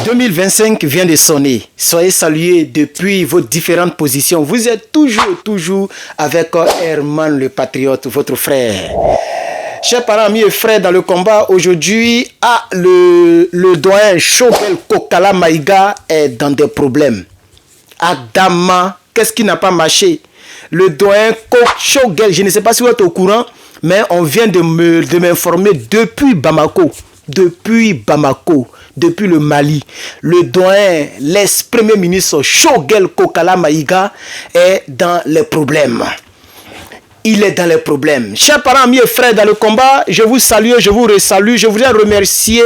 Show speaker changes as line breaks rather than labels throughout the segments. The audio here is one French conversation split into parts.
2025 vient de sonner. Soyez salués depuis vos différentes positions. Vous êtes toujours avec Herman le Patriote, votre frère. Chers parents, amis et frères dans le combat, aujourd'hui, le doyen Shogel Kokala Maïga est dans des problèmes. Adama, qu'est-ce qui n'a pas marché? Le doyen Shogel, je ne sais pas si vous êtes au courant, mais on vient de m'informer depuis Bamako, depuis le Mali. Le doyen, l'ex-premier ministre Shogel Kokala Maïga est dans les problèmes. Il est dans les problèmes. Chers parents, amis et frères dans le combat, je vous salue, je vous resalue. Je voudrais remercier,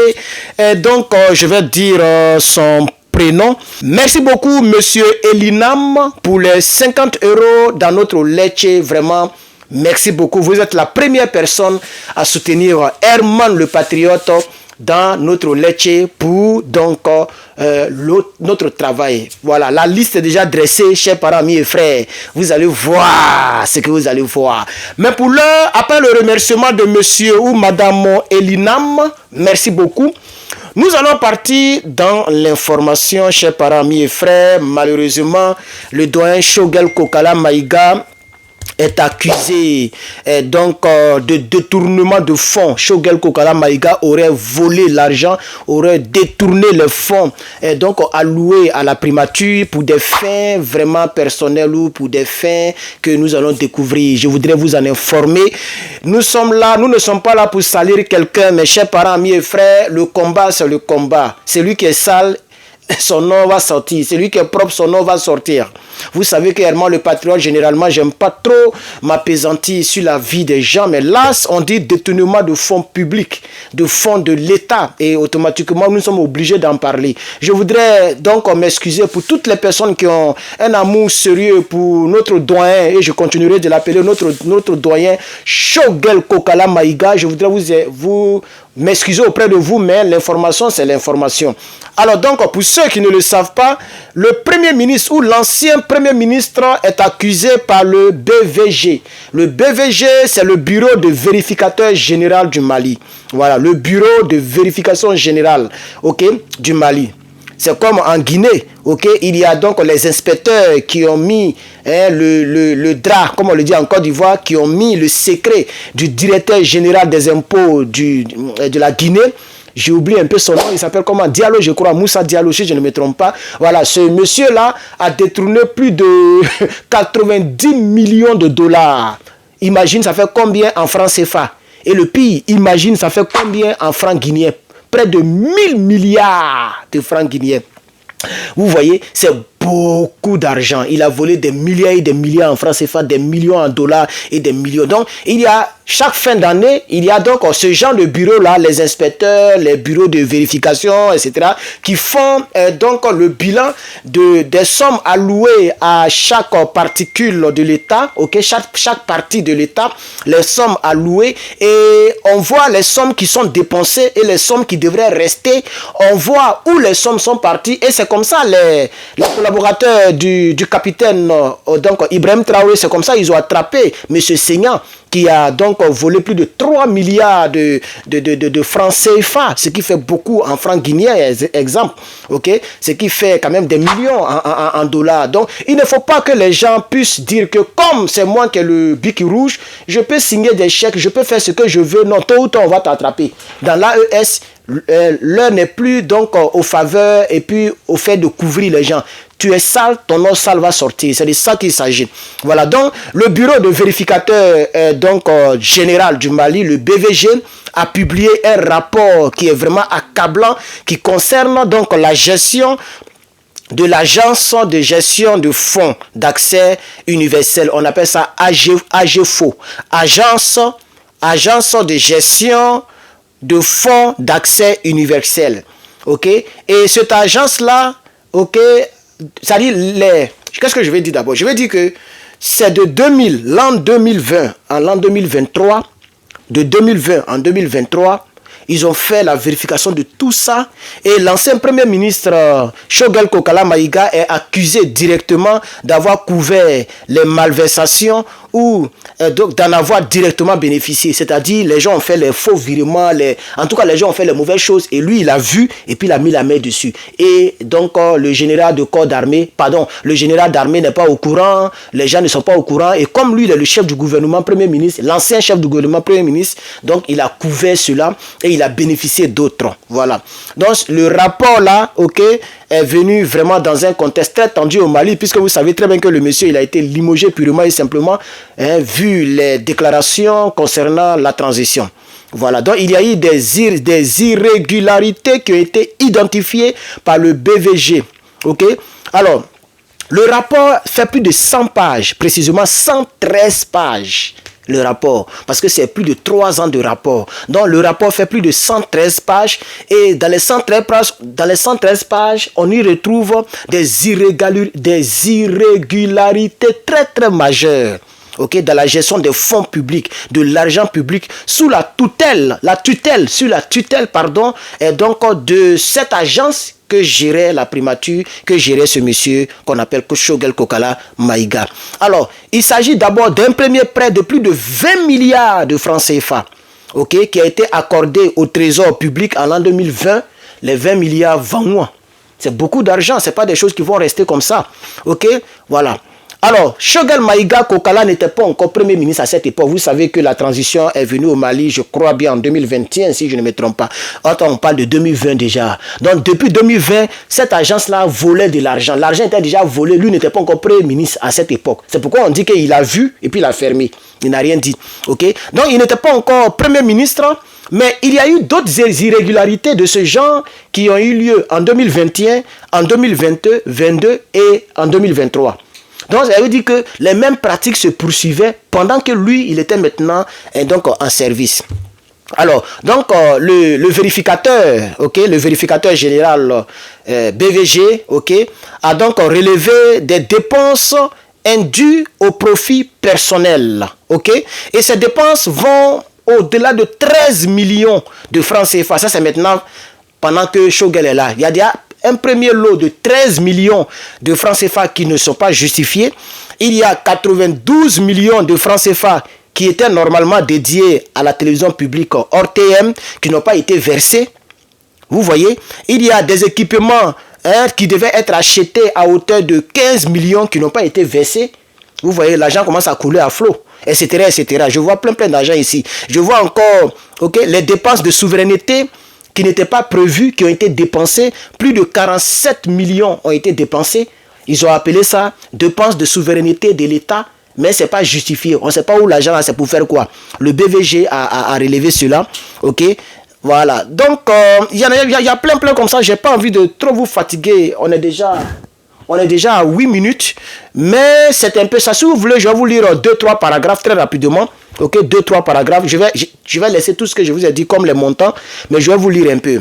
je vais dire son prénom. Merci beaucoup, monsieur Elinam, pour les 50 € dans notre Lecce. Vraiment, merci beaucoup. Vous êtes la première personne à soutenir Herman le Patriote dans notre Lecce pour notre travail. Voilà, la liste est déjà dressée, chers parents, amis et frères. Vous allez voir ce que vous allez voir. Mais pour l'heure, après le remerciement de monsieur ou madame Elinam, merci beaucoup. Nous allons partir dans l'information, chers parents, amis et frères. Malheureusement, le doyen Shogel Kokala Maïga est accusé de détournement de fonds. Shogel Kokala Maïga aurait volé l'argent, aurait détourné les fonds alloués à la primature pour des fins vraiment personnelles ou pour des fins que nous allons découvrir. Je voudrais vous en informer. Nous sommes là, nous ne sommes pas là pour salir quelqu'un, mes chers parents, amis et frères. Le combat, c'est le combat. Celui qui est sale, son nom va sortir. Celui qui est propre, son nom va sortir. Vous savez que Herman le Patriote, généralement, j'aime pas trop m'appesantir sur la vie des gens, mais là, on dit détournement de fonds publics, de fonds de l'État, et automatiquement, nous sommes obligés d'en parler. Je voudrais donc m'excuser pour toutes les personnes qui ont un amour sérieux pour notre doyen, et je continuerai de l'appeler notre doyen Shogel Kokala Maïga. Je voudrais vous m'excuser auprès de vous, mais l'information, c'est l'information. Alors donc, pour ceux qui ne le savent pas, le premier ministre ou l'ancien premier ministre est accusé par le BVG. Le BVG, c'est le bureau de vérificateur général du Mali. Voilà, le bureau de vérification générale, du Mali. C'est comme en Guinée, il y a donc les inspecteurs qui ont mis le drap, comme on le dit en Côte d'Ivoire, qui ont mis le secret du directeur général des impôts de la Guinée. J'ai oublié un peu son nom, il s'appelle comment? Diallo, je crois, Moussa Diallo, si je ne me trompe pas. Voilà, ce monsieur-là a détourné plus de 90 millions de dollars. Imagine, ça fait combien en francs CFA? Et le pire, imagine, ça fait combien en francs guinéens? Près de 1000 milliards de francs guinéens. Vous voyez, c'est beaucoup d'argent. Il a volé des milliards et des milliards en francs CFA, des millions en dollars et des millions. Donc, il y a chaque fin d'année, il y a donc ce genre de bureaux-là, les inspecteurs, les bureaux de vérification, etc., qui font donc le bilan des sommes allouées à chaque particule de l'État, chaque partie de l'État, les sommes allouées, et on voit les sommes qui sont dépensées et les sommes qui devraient rester. On voit où les sommes sont parties, et c'est comme ça les collaborateurs du capitaine Ibrahim Traoré, c'est comme ça ils ont attrapé M. Seignan, qui a donc volé plus de 3 milliards de francs CFA, ce qui fait beaucoup en francs guinéens, exemple, ce qui fait quand même des millions en dollars. Donc, il ne faut pas que les gens puissent dire que comme c'est moi qui ai le bic rouge, je peux signer des chèques, je peux faire ce que je veux. Non, tôt ou tard, on va t'attraper. Dans l'AES, l'heure n'est plus donc aux faveurs et puis au fait de couvrir les gens. Tu es sale, ton nom sale va sortir. C'est de ça qu'il s'agit. Voilà, donc le bureau de vérificateur général du Mali, le BVG, a publié un rapport qui est vraiment accablant, qui concerne donc la gestion de l'agence de gestion de fonds d'accès universel. On appelle ça AGFO. Agence de gestion de fonds d'accès universel. Et cette agence-là, ça dit qu'est-ce que je vais dire d'abord? Je vais dire que c'est de l'an 2020 à l'an 2023, de 2020 en 2023, ils ont fait la vérification de tout ça, et l'ancien premier ministre Shogel Kokala Maïga est accusé directement d'avoir couvert les malversations ou donc d'en avoir directement bénéficié. C'est-à-dire, les gens ont fait les faux virements, en tout cas, les gens ont fait les mauvaises choses, et lui, il a vu, et puis il a mis la main dessus. Et donc, le général de corps d'armée, le général d'armée n'est pas au courant, les gens ne sont pas au courant, et comme lui, il est le chef du gouvernement, premier ministre, l'ancien chef du gouvernement, premier ministre, donc il a couvert cela, et il a bénéficié d'autres. Voilà. Donc, le rapport là, ok, est venu vraiment dans un contexte très tendu au Mali, puisque vous savez très bien que le monsieur, il a été limogé purement et simplement, vu les déclarations concernant la transition. Voilà, donc il y a eu des irrégularités qui ont été identifiées par le BVG. Ok, alors, le rapport fait plus de 100 pages, précisément 113 pages. Le rapport, parce que c'est plus de 3 ans de rapport. Donc le rapport fait plus de 113 pages, et dans les 113 pages, on y retrouve des irrégularités très très majeures. Ok, dans la gestion des fonds publics, de l'argent public, sous la tutelle, et donc de cette agence que gérait la primature, que gérait ce monsieur qu'on appelle Shogel Kokala Maïga. Alors, il s'agit d'abord d'un premier prêt de plus de 20 milliards de francs CFA, ok, qui a été accordé au Trésor public en l'an 2020, les 20 milliards 20 mois. C'est beaucoup d'argent, ce n'est pas des choses qui vont rester comme ça. Ok, voilà. Alors, Shogel Maïga Kokala n'était pas encore premier ministre à cette époque. Vous savez que la transition est venue au Mali, je crois bien en 2021, si je ne me trompe pas. On parle de 2020 déjà. Donc, depuis 2020, cette agence-là volait de l'argent. L'argent était déjà volé. Lui n'était pas encore premier ministre à cette époque. C'est pourquoi on dit qu'il a vu et puis il a fermé. Il n'a rien dit. Ok? Donc, il n'était pas encore premier ministre. Mais il y a eu d'autres irrégularités de ce genre qui ont eu lieu en 2021, en 2022, 2022 et en 2023. Donc, ça veut dire que les mêmes pratiques se poursuivaient pendant que lui, il était maintenant donc, en service. Alors, donc, le vérificateur, ok, le vérificateur général BVG, ok, a donc relevé des dépenses indues au profit personnel, ok, et ces dépenses vont au-delà de 13 millions de francs CFA. Ça, c'est maintenant pendant que Shogel est là. Il y a déjà un premier lot de 13 millions de francs CFA qui ne sont pas justifiés. Il y a 92 millions de francs CFA qui étaient normalement dédiés à la télévision publique hors TM, qui n'ont pas été versés. Vous voyez, il y a des équipements qui devaient être achetés à hauteur de 15 millions qui n'ont pas été versés. Vous voyez, l'argent commence à couler à flot, etc., etc. Je vois plein d'argent ici. Je vois encore les dépenses de souveraineté qui n'étaient pas prévus, qui ont été dépensés. Plus de 47 millions ont été dépensés. Ils ont appelé ça dépenses de souveraineté de l'État, mais ce n'est pas justifié. On ne sait pas où l'argent, c'est pour faire quoi. Le BVG a relevé cela. Ok, voilà. Donc, il y a plein comme ça. Je n'ai pas envie de trop vous fatiguer. On est déjà à 8 minutes, mais c'est un peu ça. Si vous voulez, je vais vous lire 2-3 paragraphes très rapidement. Ok, 2-3 paragraphes. Je vais laisser tout ce que je vous ai dit comme les montants, mais je vais vous lire un peu.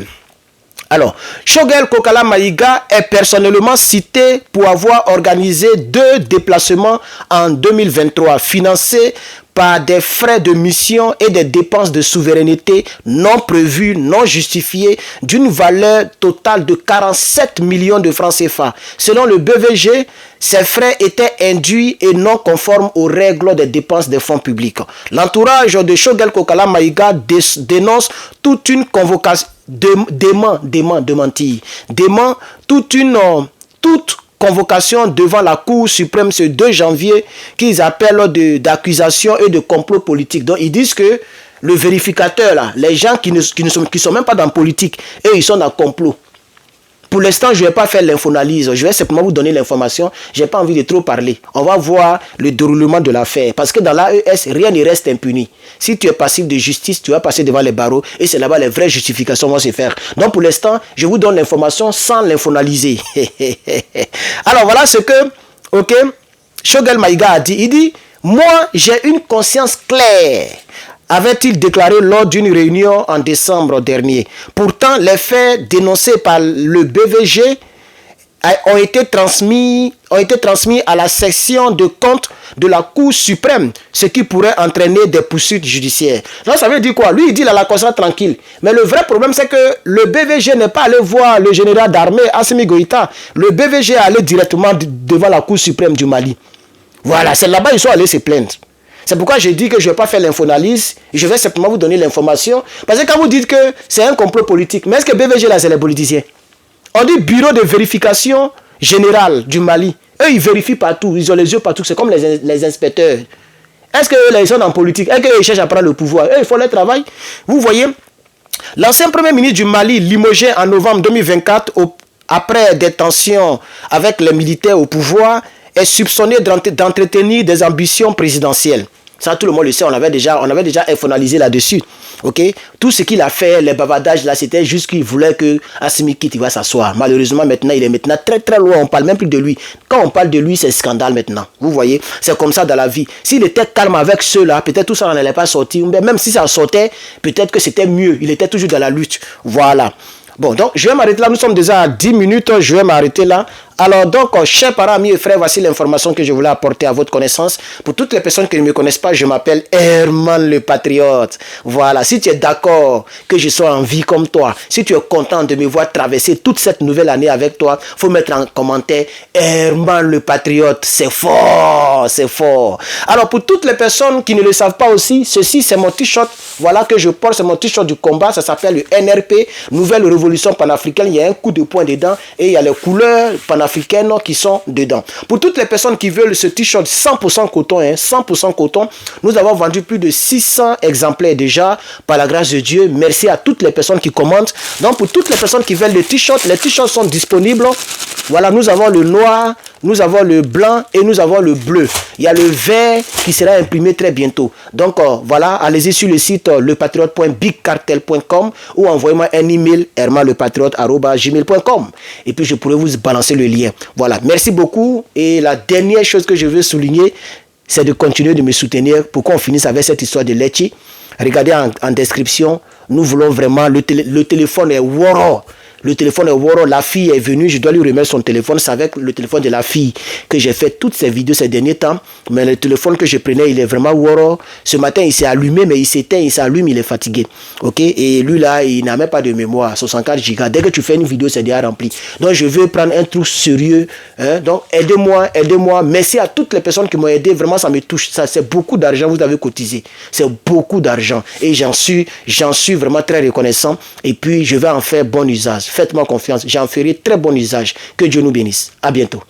Alors, Shogel Kokala Maïga est personnellement cité pour avoir organisé 2 déplacements en 2023, financés par des frais de mission et des dépenses de souveraineté non prévues, non justifiées, d'une valeur totale de 47 millions de francs CFA. Selon le BVG, ces frais étaient induits et non conformes aux règles des dépenses des fonds publics. L'entourage de Shogel Kokala Maïga dénonce toute une convocation, toute convocation devant la Cour suprême ce 2 janvier qu'ils appellent d'accusation et de complot politique. Donc ils disent que le vérificateur, là, les gens qui sont même pas dans la politique, eux ils sont dans le complot. Pour l'instant, je ne vais pas faire l'infoanalyse. Je vais simplement vous donner l'information. Je n'ai pas envie de trop parler. On va voir le déroulement de l'affaire. Parce que dans l'AES, rien ne reste impuni. Si tu es passif de justice, tu vas passer devant les barreaux. Et c'est là-bas les vraies justifications vont se faire. Donc pour l'instant, je vous donne l'information sans l'infoanalyser. Alors voilà ce que Shogel Maïga a dit. Il dit, moi j'ai une conscience claire, avait-il déclaré lors d'une réunion en décembre dernier. Pourtant, les faits dénoncés par le BVG ont été transmis à la section de compte de la Cour suprême, ce qui pourrait entraîner des poursuites judiciaires. Donc ça veut dire quoi? Lui, il dit la conscience tranquille. Mais le vrai problème, c'est que le BVG n'est pas allé voir le général d'armée, Assimi Goïta. Le BVG est allé directement devant la Cour suprême du Mali. Voilà, c'est là-bas qu'ils sont allés se plaindre. C'est pourquoi je dis que je ne vais pas faire l'infoanalyse, je vais simplement vous donner l'information. Parce que quand vous dites que c'est un complot politique, mais est-ce que BVG là, c'est les politiciens? On dit bureau de vérification générale du Mali. Eux, ils vérifient partout, ils ont les yeux partout, c'est comme les inspecteurs. Est-ce qu'ils sont en politique? Est-ce qu'ils cherchent à prendre le pouvoir? Eux, ils font leur travail. Vous voyez, l'ancien premier ministre du Mali, limogé en novembre 2024, après des tensions avec les militaires au pouvoir, est soupçonné d'entretenir des ambitions présidentielles. Ça, tout le monde le sait, on avait déjà infonalisé là-dessus. Okay? Tout ce qu'il a fait, les bavardages là, c'était juste qu'il voulait que Assimi Goïta va s'asseoir. Malheureusement, maintenant, il est maintenant très très loin. On parle même plus de lui. Quand on parle de lui, c'est scandale maintenant. Vous voyez, c'est comme ça dans la vie. S'il était calme avec ceux-là, peut-être tout ça n'allait pas sortir. Mais même si ça sortait, peut-être que c'était mieux. Il était toujours dans la lutte. Voilà. Bon, donc, je vais m'arrêter là. Nous sommes déjà à 10 minutes. Je vais m'arrêter là. Alors, donc, chers parents, amis et frères, voici l'information que je voulais apporter à votre connaissance. Pour toutes les personnes qui ne me connaissent pas, je m'appelle Herman le Patriote. Voilà, si tu es d'accord que je sois en vie comme toi, si tu es content de me voir traverser toute cette nouvelle année avec toi, il faut mettre en commentaire Herman le Patriote. C'est fort, c'est fort. Alors, pour toutes les personnes qui ne le savent pas aussi, ceci, c'est mon t-shirt. Voilà que je porte, c'est mon t-shirt du combat. Ça s'appelle le NRP, Nouvelle Révolution Panafricaine. Il y a un coup de poing dedans et il y a les couleurs panafricaines qui sont dedans. Pour toutes les personnes qui veulent ce t-shirt 100% coton, 100% coton, nous avons vendu plus de 600 exemplaires déjà, par la grâce de Dieu. Merci à toutes les personnes qui commentent. Donc, pour toutes les personnes qui veulent le t-shirt, les t-shirts sont disponibles. Voilà, nous avons le noir, nous avons le blanc et nous avons le bleu. Il y a le vert qui sera imprimé très bientôt. Donc, voilà, allez-y sur le site lepatriote.bigcartel.com ou envoyez-moi un email hermanlepatriote@gmail.com et puis je pourrai vous balancer le lien. Voilà, merci beaucoup. Et la dernière chose que je veux souligner, c'est de continuer de me soutenir pour qu'on finisse avec cette histoire de Letchi. Regardez en description, nous voulons vraiment, le téléphone est Woro. Le téléphone est Woro, la fille est venue, je dois lui remettre son téléphone. C'est avec le téléphone de la fille que j'ai fait toutes ces vidéos ces derniers temps. Mais le téléphone que je prenais, il est vraiment Woro. Ce matin, il s'est allumé, mais il s'éteint, il s'allume, il est fatigué. Ok? Et lui là, il n'a même pas de mémoire, 64 Go. Dès que tu fais une vidéo, c'est déjà rempli. Donc je veux prendre un truc sérieux. Hein? Donc aidez-moi, aidez-moi. Merci à toutes les personnes qui m'ont aidé. Vraiment, ça me touche. Ça, c'est beaucoup d'argent, vous avez cotisé. C'est beaucoup d'argent. Et j'en suis vraiment très reconnaissant. Et puis, je vais en faire bon usage. Faites-moi confiance, j'en ferai très bon usage. Que Dieu nous bénisse. À bientôt.